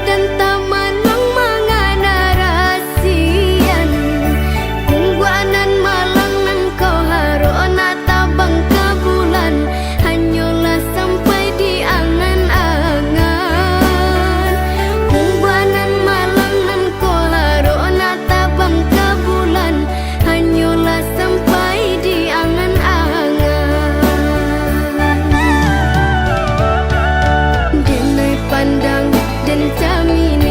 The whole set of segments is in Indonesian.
dan taman lang mga narasian. Kungguanan malang nan ko haroon at tabang kabulan, hanyola sampai di angan-angan. Kungguanan malang nan ko haroon at tabang kabulan, hanyola sampai di angan-angan. Denai pandang dan jaminan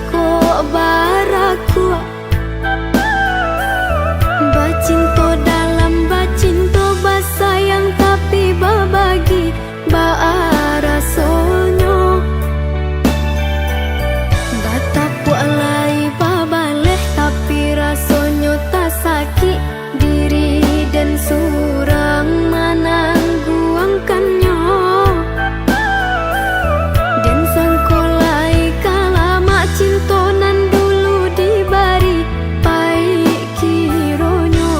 jiko baraku. Bacinto dalam bacinto basayang tapi babagi baara sonyo. Bataku alai babaleh tapi rasonyo tak sakit diri dan surang menangguangkannya. Dan sangkolai kalama cintonan dulu dibari pai kironyo.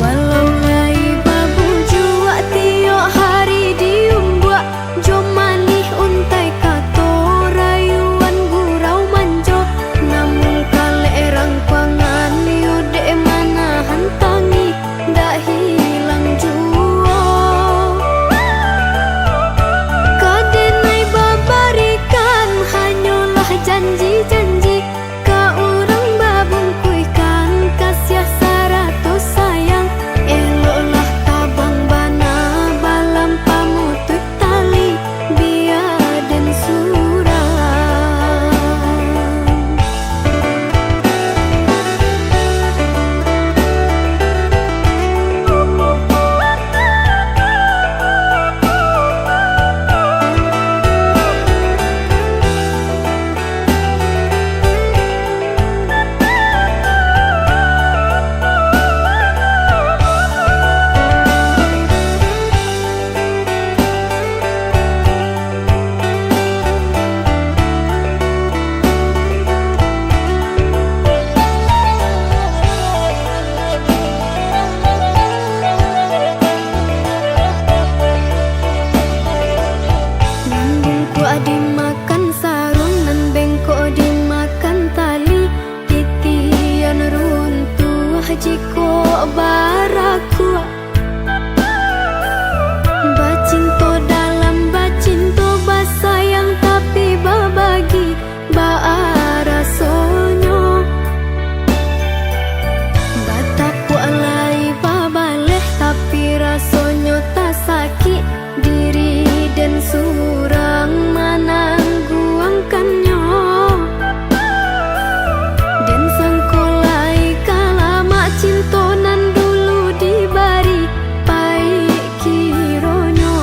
Walau lai babu jua tiok hari diumbuak jomanih untai kato rayuan gurau manjo. Namun kale erang pangan yude mana hantangi dak hilang jua. Kadenai babarikan hanyalah janji-janji ka urang babungkuikan kasih saratus sayang. Eloklah tabang bana balam pamutut tali biar dan surang. Bengko dimakan sarung nan bengko dimakan tali. Titian runtuh jiko baraku. Bacinto dalam bacinto basayang tapi babagi baara sonyo. Bataku alai babaleh tapi rasonyo tak sakit diri dan surang menangguangkannya. Dan sangkolai kalama cintonan dulu dibari pai kironyo.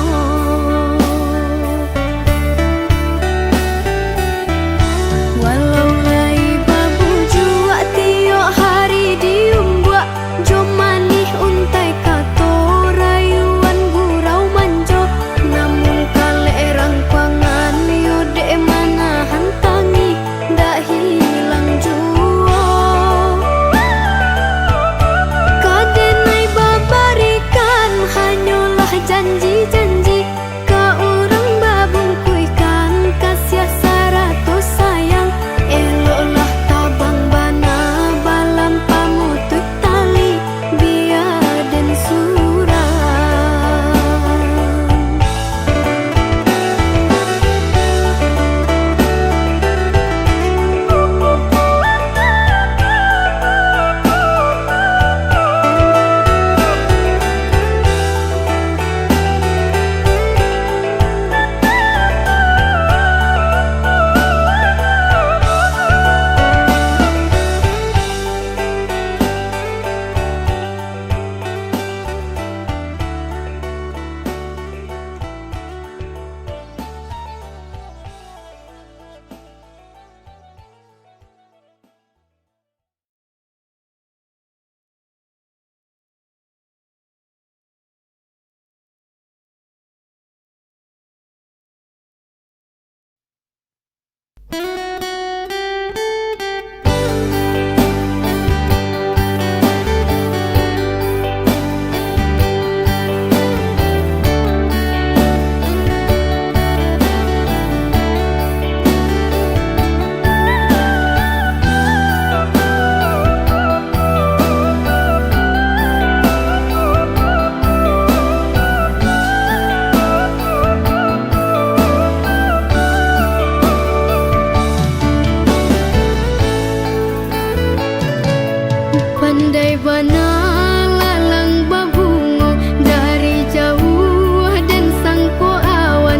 Walau lai babu jua tiok hari diumbuak jomanih untai kato rayuan gurau manjo. Namun kale erang pangan yude mana hantangi dak hilang jua. Kadenai babarikan hanyalah janji-janji ka urang babungkuikan kasih saratus sayang. Eloklah tabang bana balam pamutut tali biar dan surang. Pandai bana lalang babungo dari jauh dan sangko awan.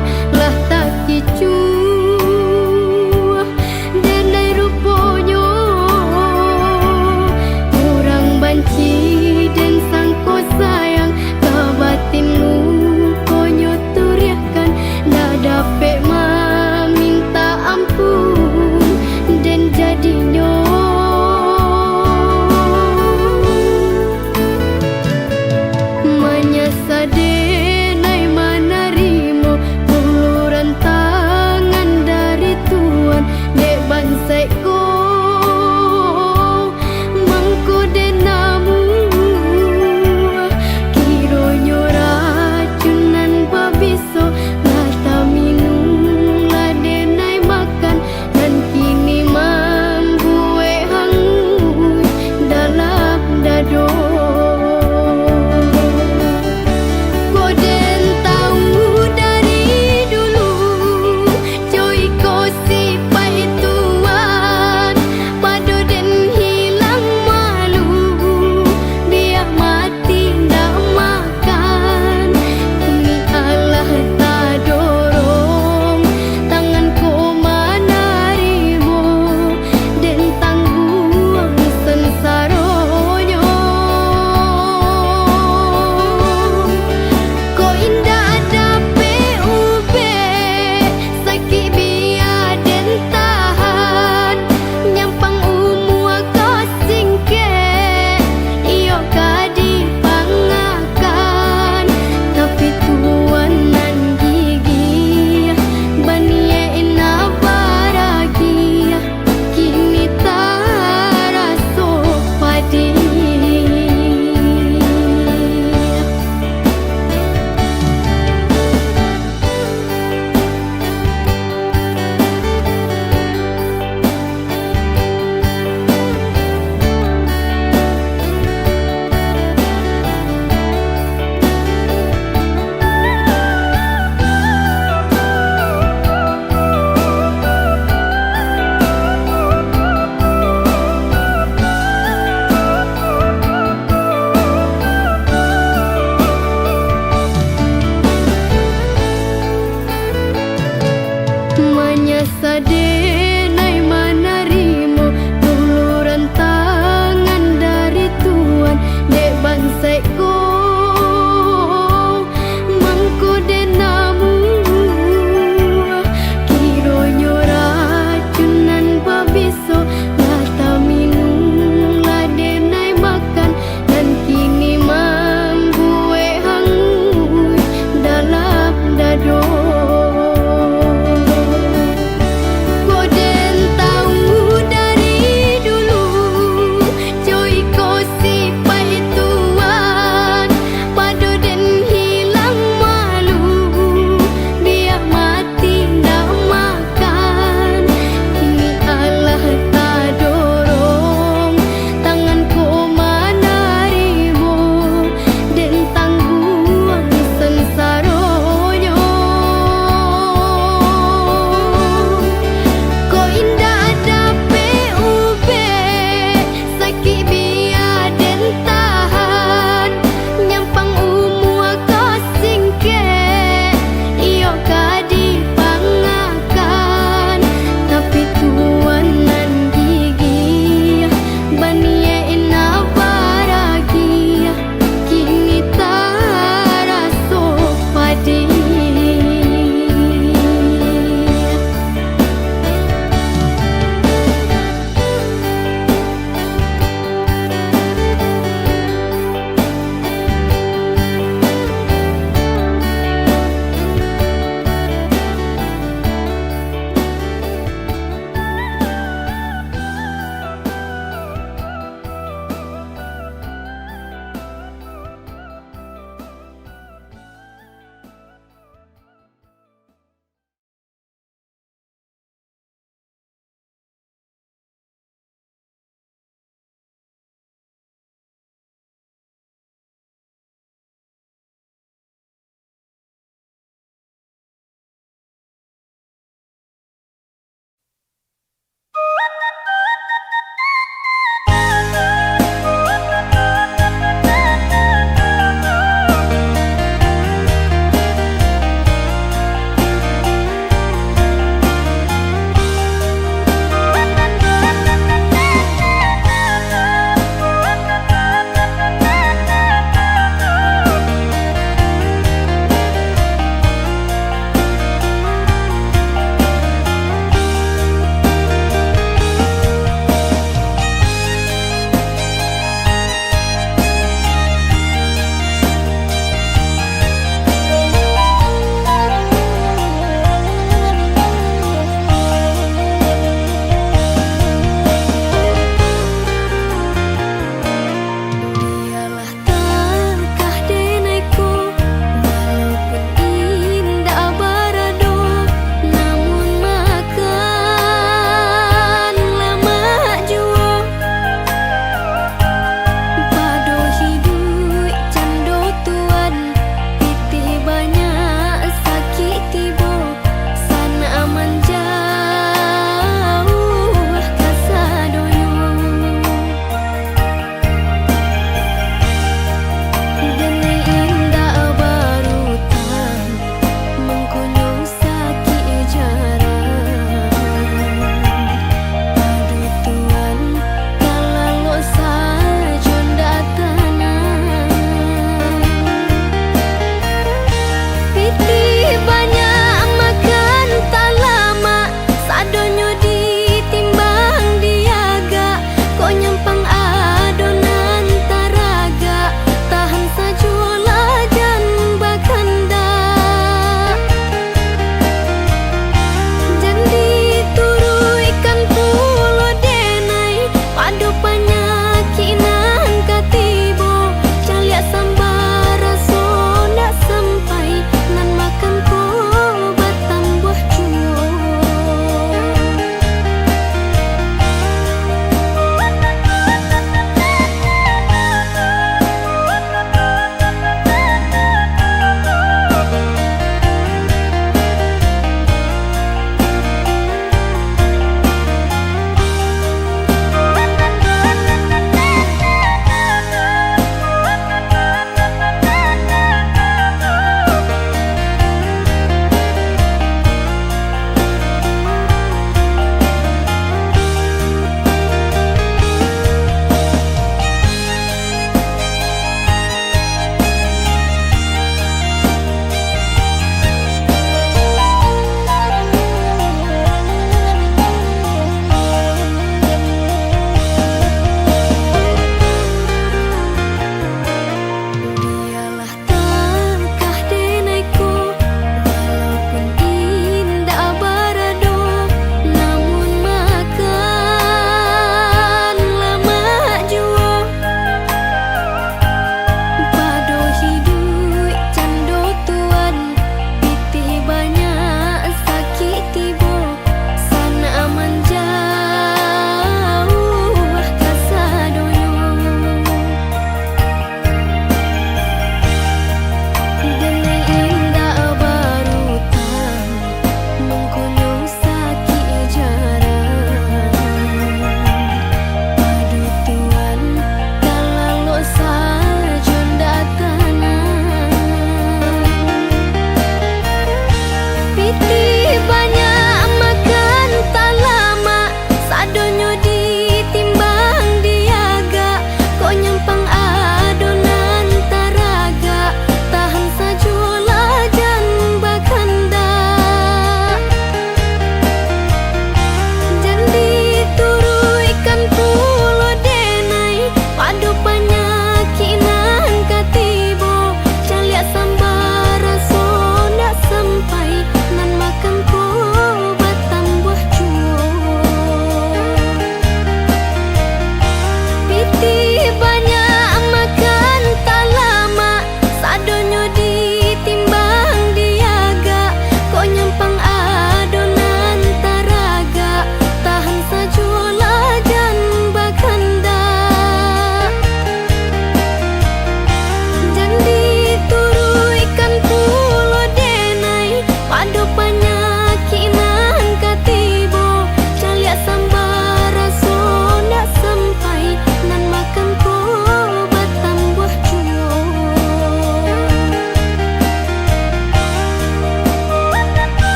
ladenai manarimo tuluran tangan dari Tuhan dek bangsaiku mangkode namu kironyo racunan pabiso lata minum ladenai makan dan kini mambuwe hangus dalam dado.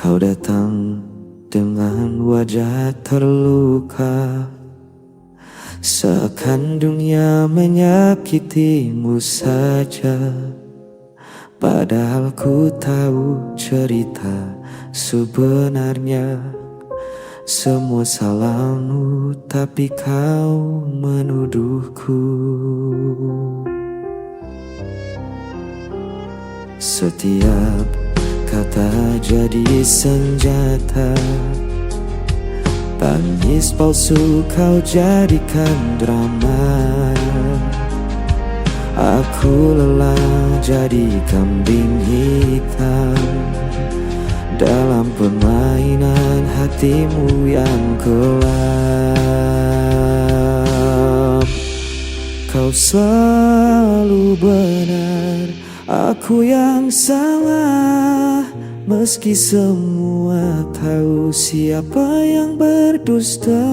Kau datang dengan wajah terluka, seakan dunia menyakitimu saja. Padahal ku tahu cerita sebenarnya. Semua salahmu tapi kau menuduhku. Setiap kata jadi senjata, tangis palsu kau jadikan drama. Aku lelah jadi kambing hitam dalam permainan hatimu yang gelap. Kau selalu benar, aku yang salah. Meski semua tahu siapa yang berdusta,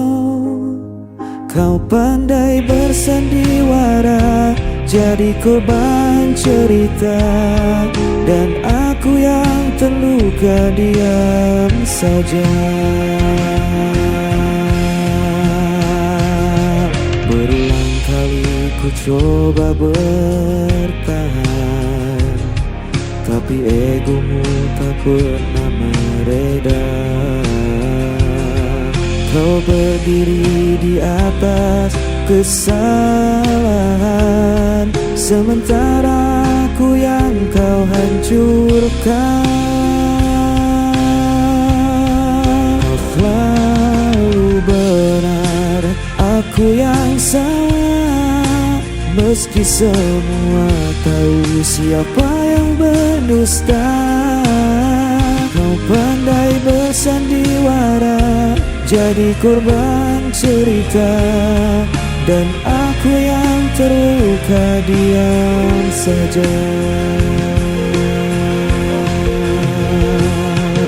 kau pandai bersandiwara, jadi korban cerita. Dan aku yang terluka diam saja. Berulang kali ku coba bertahan, tapi egomu tak pernah mereda. Kau berdiri di atas kesalahan, sementara aku yang kau hancurkan. Kau selalu benar, aku yang salah. Meski semua tahu siapa yang berdusta, kau pandai bersandiwara, jadi korban cerita. Dan aku yang terluka diam saja.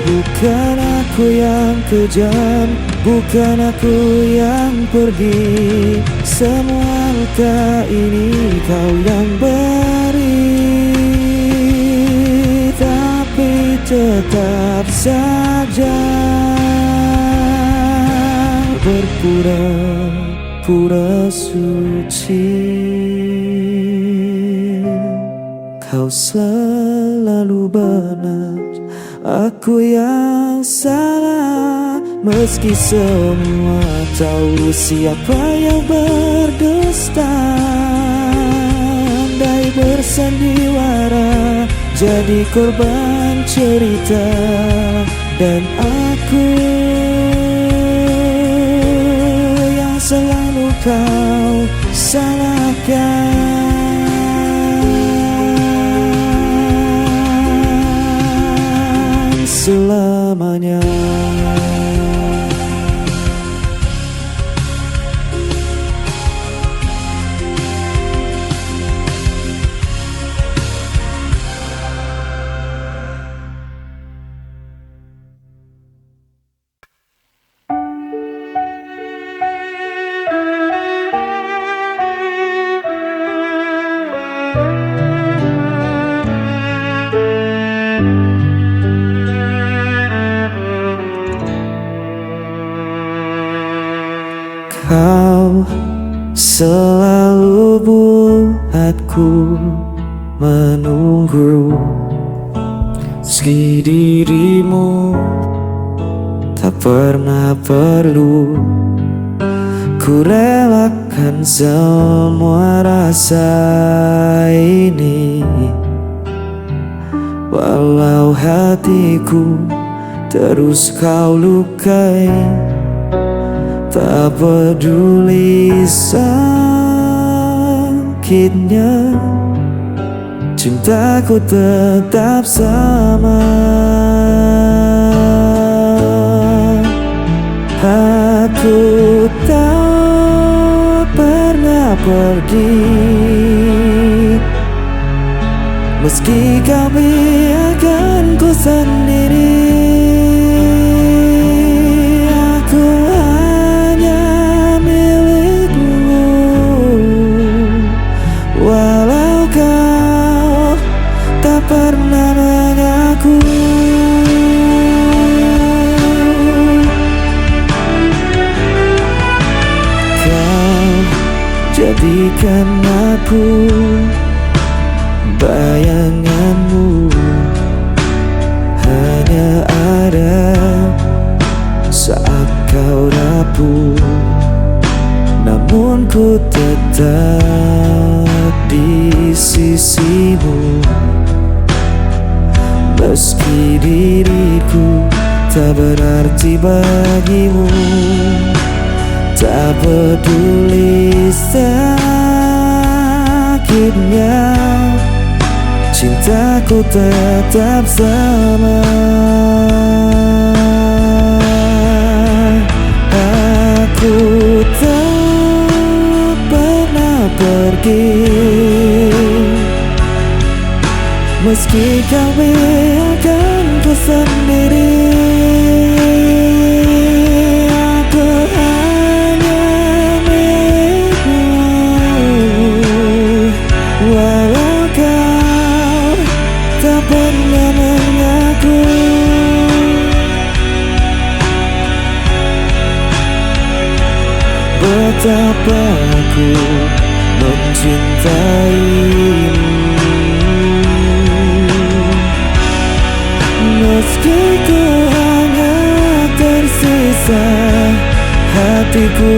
Bukan aku yang kejam, bukan aku yang pergi semua luka ini kau yang beri, tapi tetap saja berpura-pura suci. Kau selalu benar, aku yang salah. Meski semua tahu siapa yang berdusta, andai bersandiwara jadi korban cerita, dan aku yang selalu kau salahkan. Selamanya. Kau selalu buatku menunggu, meski dirimu tak pernah perlu. Ku relakan semua rasa ini, walau hatiku terus kau lukai. Tak peduli sakitnya, cintaku tetap sama. Aku tak pernah pergi, meski kau biarkan ku sendiri. Pernah mengaku kau jadikan aku bayanganmu, hanya ada saat kau rapuh, namun ku tetap di sisimu. Meski diriku tak berarti bagimu, tak peduli sakitnya, cintaku tetap sama. Aku tak pernah pergi, meski kau biarkan ku sendiri. Aku hanya milikmu, walau kau tak pernah mengaku. Betapa aku mencintaimu, meski ku hanya tersisa, hatiku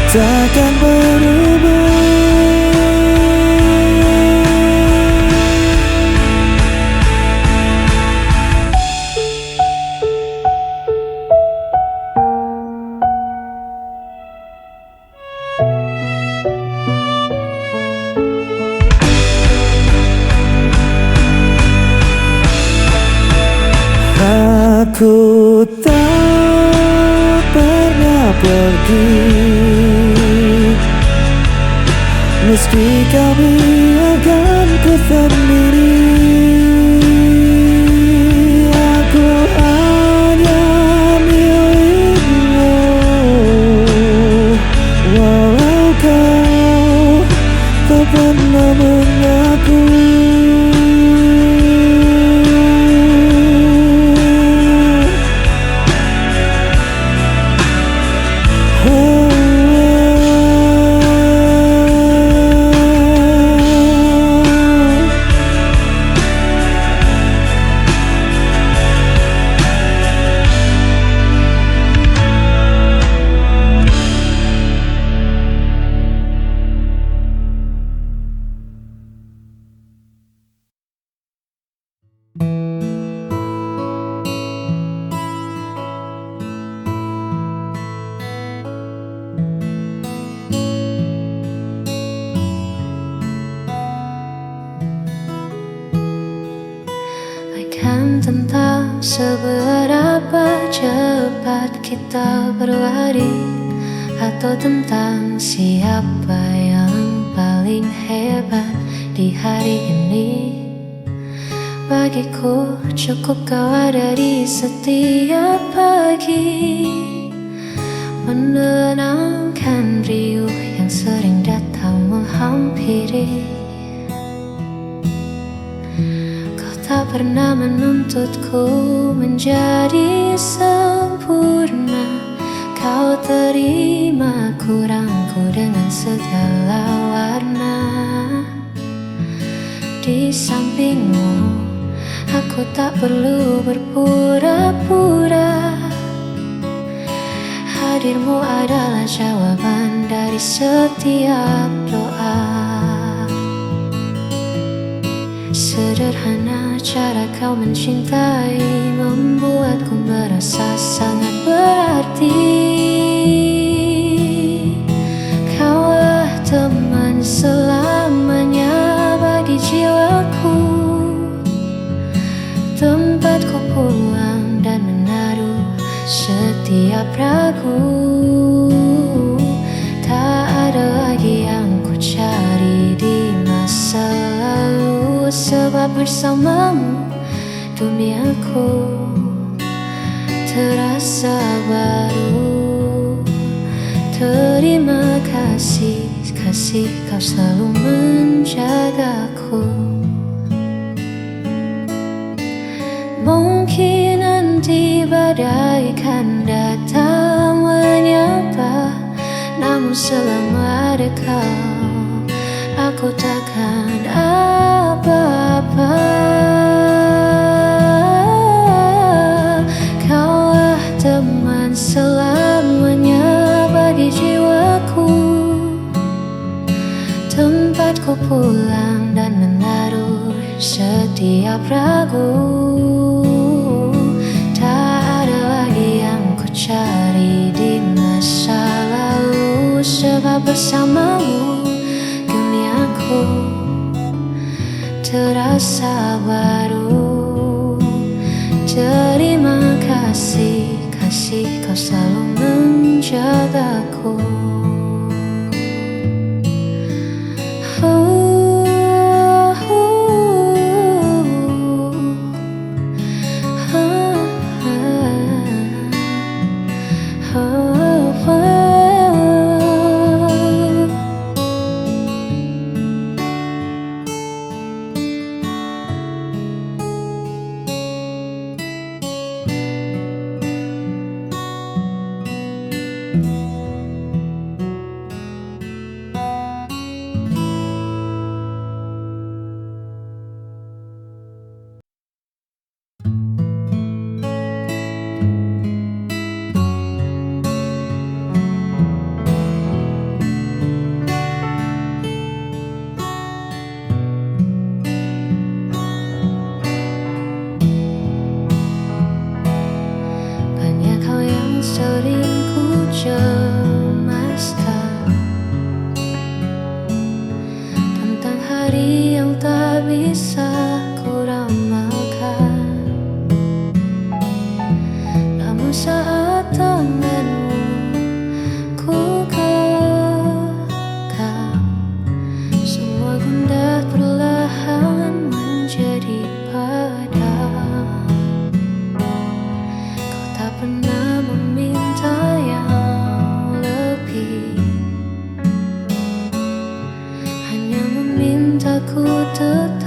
takkan berubah. Aku tak pernah pergi, meski kau biarkan ku sendiri. Aku hanya milikmu, kau tak pernah mengakui. Kan tentang seberapa cepat kita berlari, atau tentang siapa yang paling hebat di hari ini. Bagiku cukup kau ada di setiap pagi, menenangkan riuh yang sering datang menghampiri. Tak pernah menuntutku menjadi sempurna. Kau terima kurangku dengan segala warna. Di sampingmu, aku tak perlu berpura-pura. Hadirmu adalah jawaban dari setiap doa. Sederhana cara kau mencintai, membuatku merasa sangat berarti. Kaulah teman selamanya bagi jiwaku, tempatku pulang dan menaruh setiap ragu. Tak ada lagi yang ku cari di masa lalu, sebab bersamamu duniaku terasa baru. Terima kasih, kasih kau selalu menjagaku. Mungkin nanti badai kan datang menyapa, namun selama ada kau, aku takkan apa-apa. Kaulah teman selamanya bagi jiwaku, tempatku pulang dan menaruh setiap ragu. Tak ada lagi yang ku cari di masa lalu, sebab bersamamu duniaku terasa baru. Terima kasih, kasih kau selalu menjagaku. aku tetap